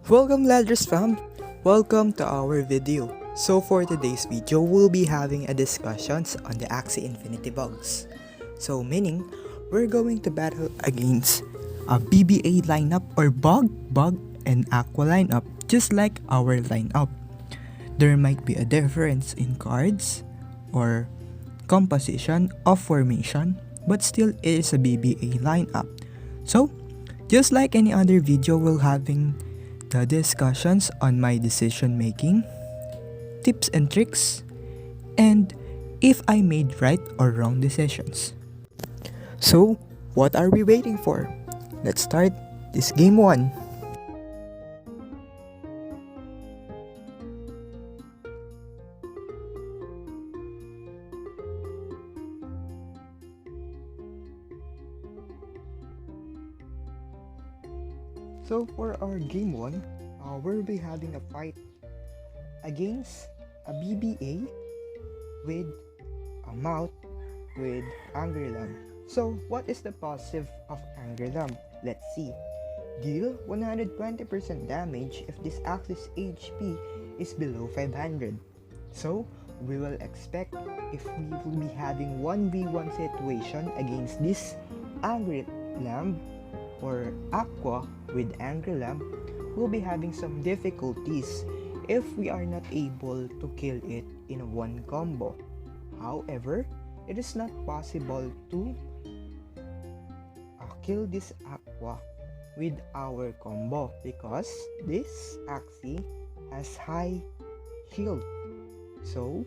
Welcome LADRUS fam! Welcome to our video. So for today's video, we'll be having a discussions on the Axie Infinity bugs. So meaning, we're going to battle against a BBA lineup or bug, and aqua lineup just like our lineup. There might be a difference in cards or composition of formation, but still it is a BBA lineup. So, just like any other video, we'll having the discussions on my decision making, tips and tricks, and if I made right or wrong decisions. So, what are we waiting for? Let's start this game 1. So for our game 1, we'll be having a fight against a BBA with a mouth with Angry Lamb. So what is the passive of Angry Lamb? Let's see. Deal 120% damage if this Axie's HP is below 500. So we will expect if we will be having 1v1 situation against this Angry Lamb or Aqua with Angry Lamb, we'll be having some difficulties if we are not able to kill it in one combo. However, it is not possible to kill this Aqua with our combo because this Axie has high health. So,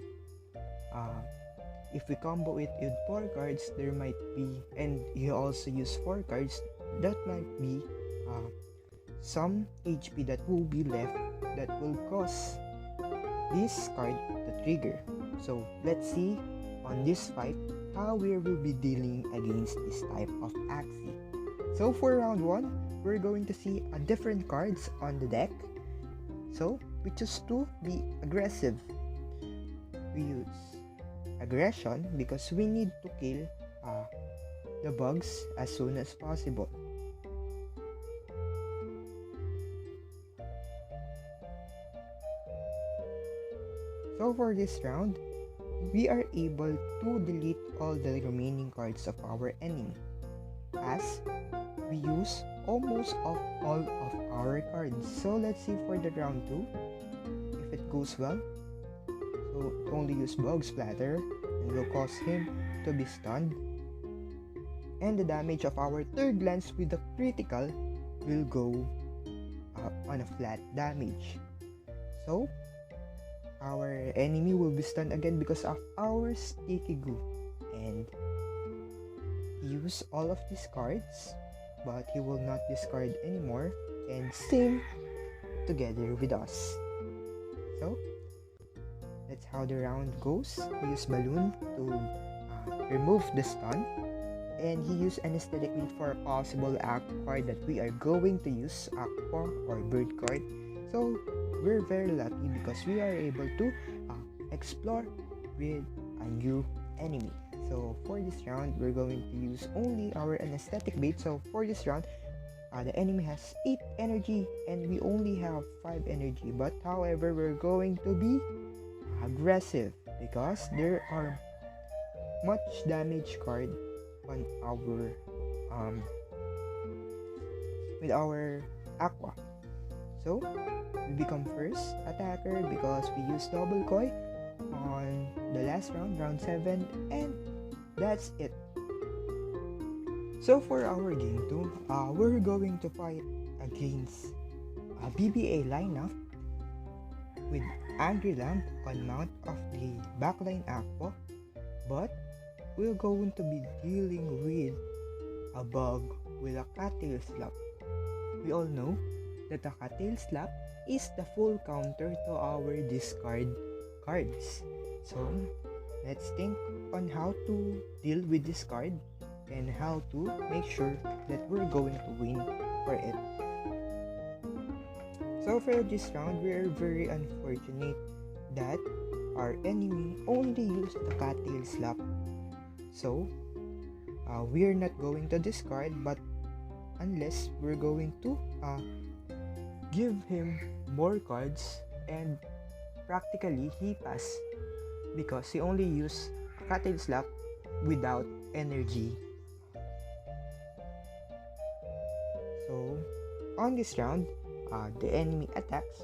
if we combo it with 4 cards, there might be, and you also use 4 cards, that might be some HP that will be left that will cause this card to trigger. So let's see on this fight how we will be dealing against this type of Axie. So for round 1, we're going to see a different cards on the deck. So we choose to be aggressive. We use aggression because we need to kill the bugs as soon as possible. So for this round, we are able to delete all the remaining cards of our enemy as we use almost of all of our cards. So let's see for the round 2 if it goes well. So only use Bug Splatter and will cause him to be stunned. And the damage of our third lance with the critical will go up on a flat damage. So our enemy will be stunned again because of our sticky goo, and use all of these cards, but he will not discard anymore and sing together with us. So that's how the round goes. He used Balloon to remove the stun, and he used Anesthetic Lead for a possible Aqua card that we are going to use, Aqua or Bird card. So we're very lucky because we are able to explore with a new enemy. So for this round, we're going to use only our anesthetic bait. So for this round, the enemy has 8 energy and we only have 5 energy. But however, we're going to be aggressive because there are much damage card on our with our Aqua. So we become first attacker because we use double koi on the last round, round 7, and that's it. So for our game 2, we're going to fight against a BBA lineup with Angry Lamb on mount of the backline Aqua, but we're going to be dealing with a bug with a Cattail Slap. We all know that the Cattail Slap is the full counter to our discard cards. So let's think on how to deal with this card and how to make sure that we're going to win for it. So for this round, we are very unfortunate that our enemy only used the Cattail Slap. So we are not going to discard, but unless we're going to give him more cards, and practically he passed because he only used Cattle Slap without energy. So on this round, the enemy attacks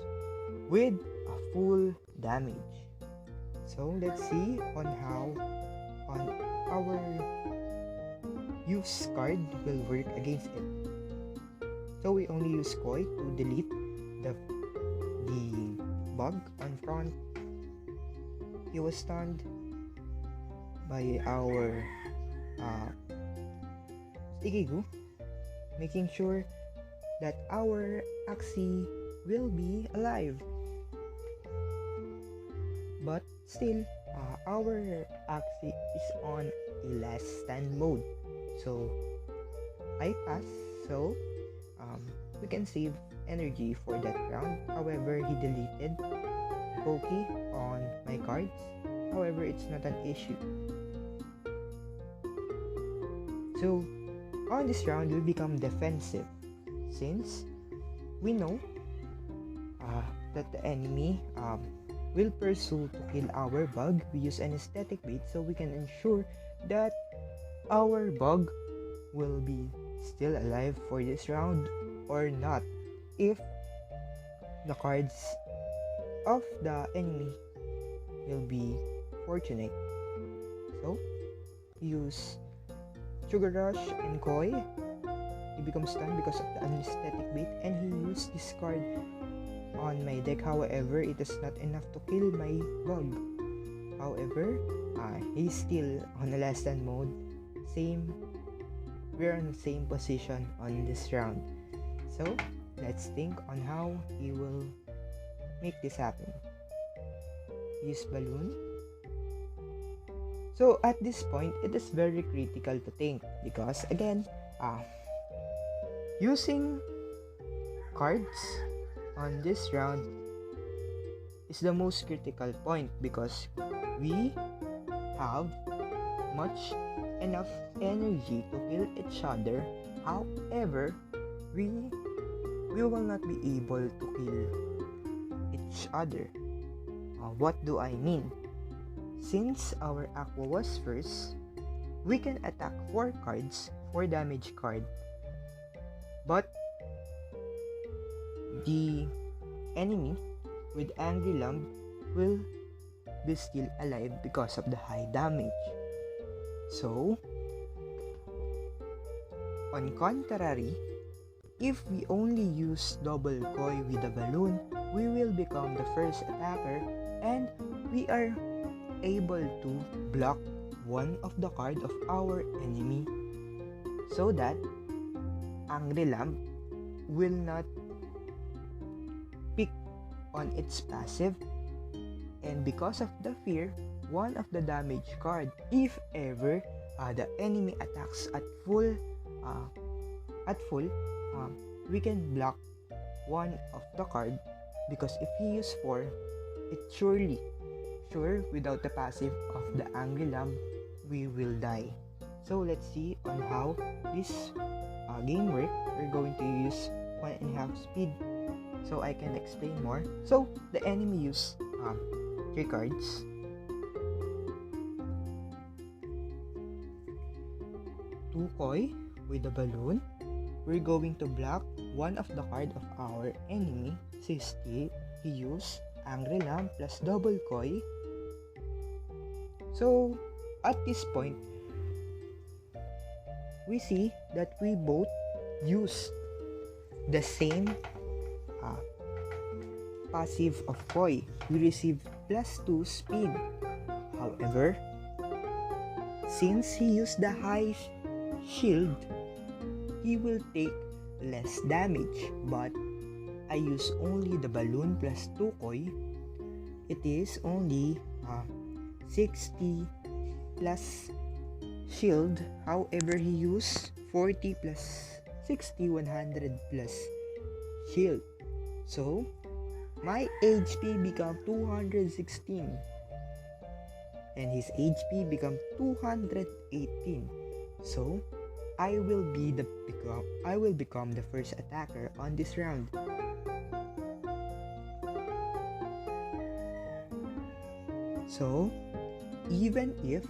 with a full damage. So let's see on how our use card will work against it. So we only use Koi to delete the bug on front. He was stunned by our sticky goo, making sure that our Axie will be alive. But still, our Axie is on a last stand mode. So I pass, so we can save energy for that round. However, he deleted Pokey on my cards. However, it's not an issue. So on this round, we become defensive since we know that the enemy will pursue to kill our bug. We use an aesthetic bait so we can ensure that our bug will be still alive for this round or not if the cards of the enemy will be fortunate. So use Sugar Rush and Koi. He becomes stunned because of the anesthetic bait, and he used this card on my deck. However, it is not enough to kill my bug. However, he's still on the last stand mode. We're in the same position on this round. So let's think on how he will make this happen. Use balloon. So at this point, it is very critical to think because again, using cards on this round is the most critical point because we have enough energy to kill each other. However, we will not be able to kill each other. What do I mean? Since our Aqua was first, we can attack 4 cards, 4 damage card. But the enemy with Angry Lump will be still alive because of the high damage. So, on contrary, if we only use double Koi with a balloon, we will become the first attacker and we are able to block one of the card of our enemy so that Angry Lamp will not pick on its passive, and because of the fear, one of the damage card, if ever the enemy attacks at full, we can block one of the card because if he use 4, it's sure without the passive of the Angry Lamp we will die. So let's see on how this game work. We're going to use 1.5 speed so I can explain more. So the enemy use 3 cards. Two Koi with the balloon. We're going to block one of the card of our enemy. Since he used Angry Lamp plus double Koi. So at this point, we see that we both use the same passive of Koi. We receive +2 speed. However, since he used the high shield, he will take less damage. But I use only the balloon plus 2 Koi. It is only 60 plus shield. However, he used 40 plus 60, 100 plus shield. So my HP become 216 and his HP become 218. So I will become the first attacker on this round. So, even if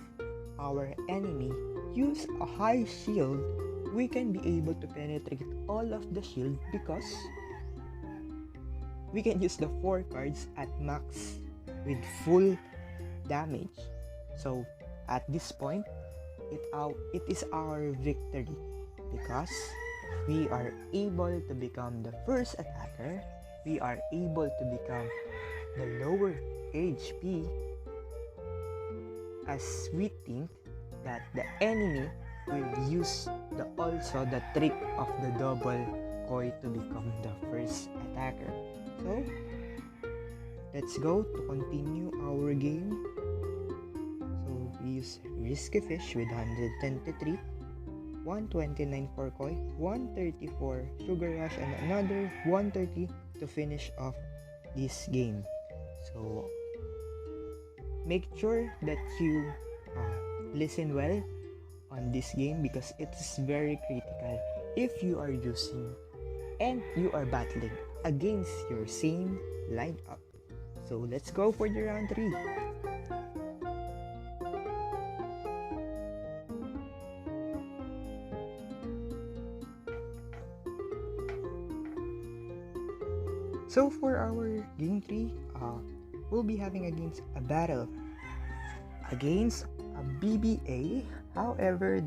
our enemy use a high shield, we can be able to penetrate all of the shield because we can use the 4 cards at max with full damage. So, at this point, it is our victory because we are able to become the first attacker. We are able to become the lower HP, as we think that the enemy will use the trick of the double koi to become the first attacker. So let's go to continue our game. So we use Risky Fish with 110 129 for koi, 134 Sugar Rush, and another 130 to finish off this game. So make sure that you listen well on this game because it's very critical if you are using and you are battling against your same lineup. So let's go for the round 3. So for our game 3, we'll be having against a battle against a BBA. However,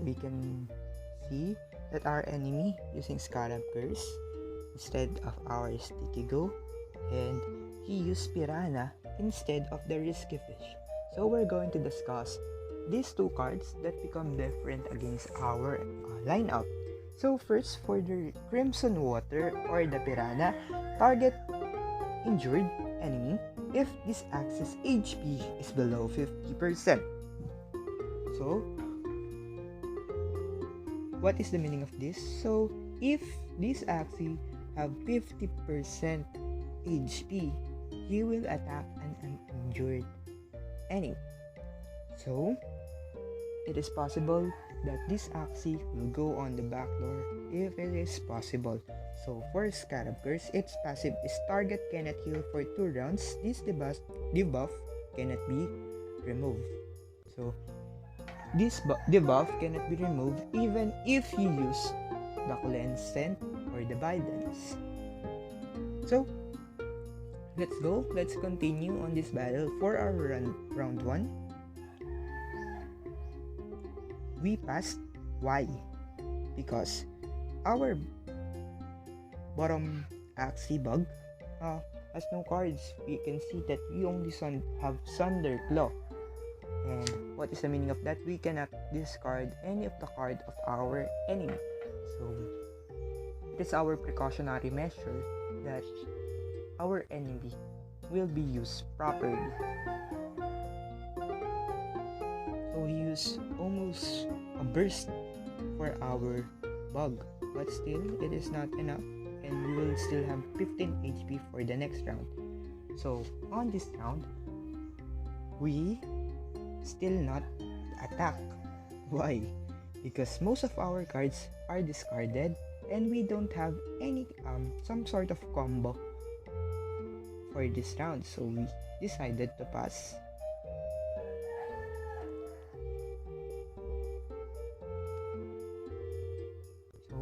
we can see that our enemy using Scarab Curse instead of our Sticky Go, and he used Piranha instead of the Risky Fish. So we're going to discuss these 2 cards that become different against our lineup. So first, for the Crimson Water or the Piranha, target injured enemy if this Axie's HP is below 50%. So, what is the meaning of this? So, if this Axie have 50% HP, he will attack an uninjured enemy. So, it is possible that this Axie will go on the back door if it is possible. So for Scarab Curse, its passive is target cannot heal for 2 rounds. This debuff cannot be removed. So this debuff cannot be removed even if you use the Cleanse Scent or the Bidance. So let's continue on this battle. For our round 1, we passed. Why? Because our bottom Axie bug has no cards. We can see that we only have Thunder Claw. And what is the meaning of that? We cannot discard any of the card of our enemy. So it is our precautionary measure that our enemy will be used properly. So we use almost a burst for our bug, but still it is not enough, and we will still have 15 HP for the next round. So on this round, we still not attack. Why? Because most of our cards are discarded and we don't have any some sort of combo for this round, so we decided to pass. So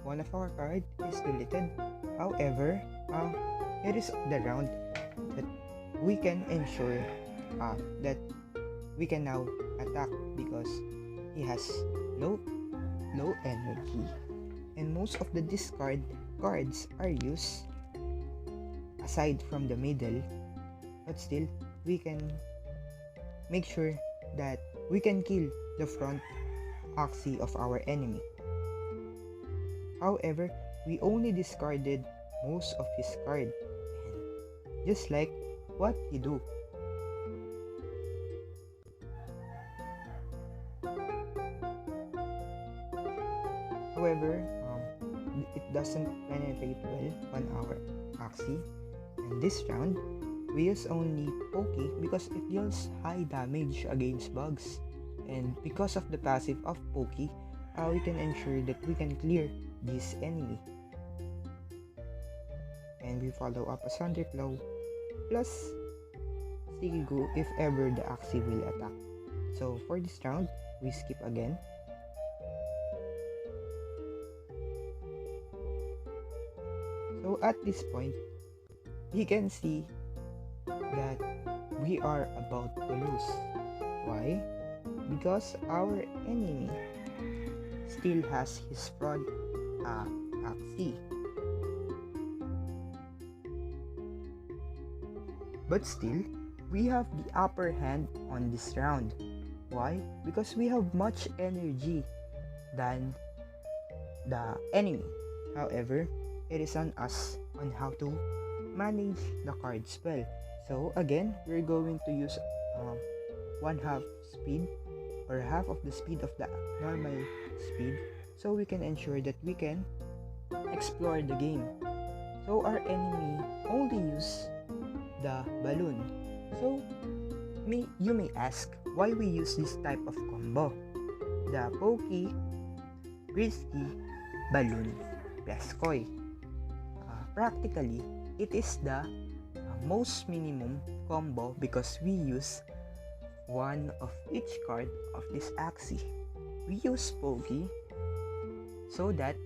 one of our cards is deleted. However, it is the round that we can ensure that we can now attack because he has low energy, and most of the discard cards are used aside from the middle, but still we can make sure that we can kill the front Axie of our enemy. However, we only discarded most of his card, and just like what he do. However, it doesn't penetrate well on our Axie. And this round, we use only Pokey because it deals high damage against bugs. And because of the passive of Pokey, we can ensure that we can clear this enemy. And we follow up a Thunderclaw plus sticky goo if ever the Axie will attack. So for this round, we skip again. So at this point, you can see that we are about to lose. Why? Because our enemy still has his front Axie. But still, we have the upper hand on this round. Why? Because we have much energy than the enemy. However, it is on us on how to manage the cards well. So again, we're going to use 1/2 speed or half of the speed of the normal speed, so we can ensure that we can explore the game. So our enemy only use the balloon. So you may ask why we use this type of combo, the pokey, risky, balloon, plus koi. Practically, it is the most minimum combo because we use one of each card of this Axie. We use pokey so that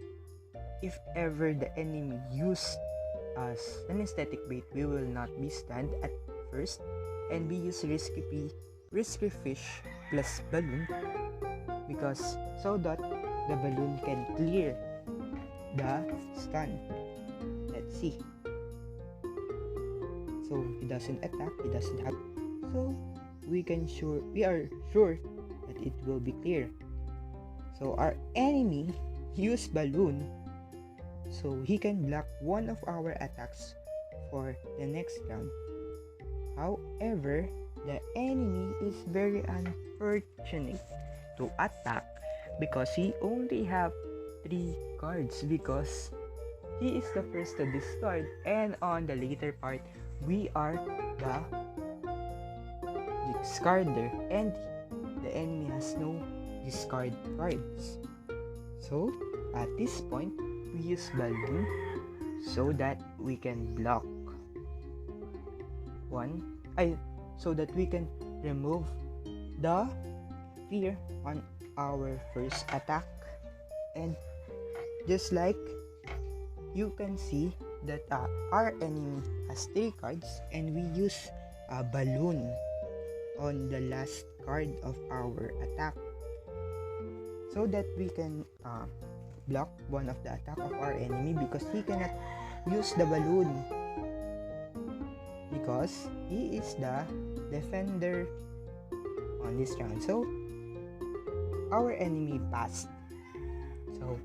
if ever the enemy used as an aesthetic bait, we will not be stunned at first, and we use risky fish plus balloon because so that the balloon can clear the stun. Let's see. So he doesn't attack, he doesn't have, so we are sure that it will be clear. So our enemy used balloon, so he can block one of our attacks for the next round. However, the enemy is very unfortunate to attack because he only have 3 cards because he is the first to discard, and on the later part we are the discarder and the enemy has no discard cards. So at this point we use balloon so that we can block so that we can remove the fear on our first attack. And just like you can see that our enemy has 3 cards and we use a balloon on the last card of our attack so that we can block one of the attack of our enemy because he cannot use the balloon because he is the defender on this round. So our enemy passed. So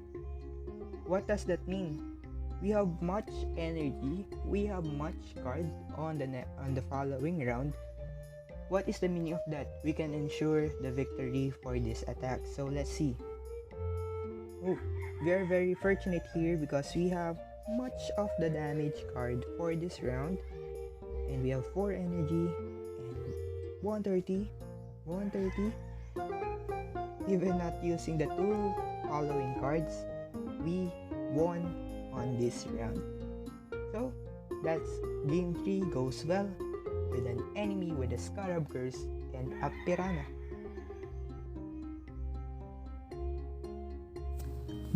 what does that mean? We have much energy, we have much cards on the following round. What is the meaning of that? We can ensure the victory for this attack. So let's see. We are very fortunate here because we have much of the damage card for this round, and we have 4 energy and 130. Even not using the 2 following cards, we won on this round. So that's game 3 goes well with an enemy with a Scarab Curse and a Piranha.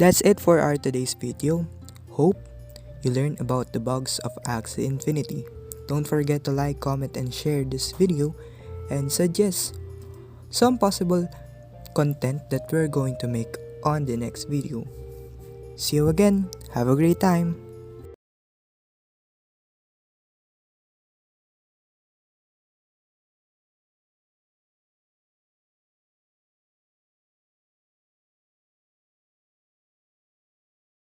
That's it for our today's video. Hope you learned about the bugs of Axie Infinity. Don't forget to like, comment, and share this video and suggest some possible content that we're going to make on the next video. See you again. Have a great time.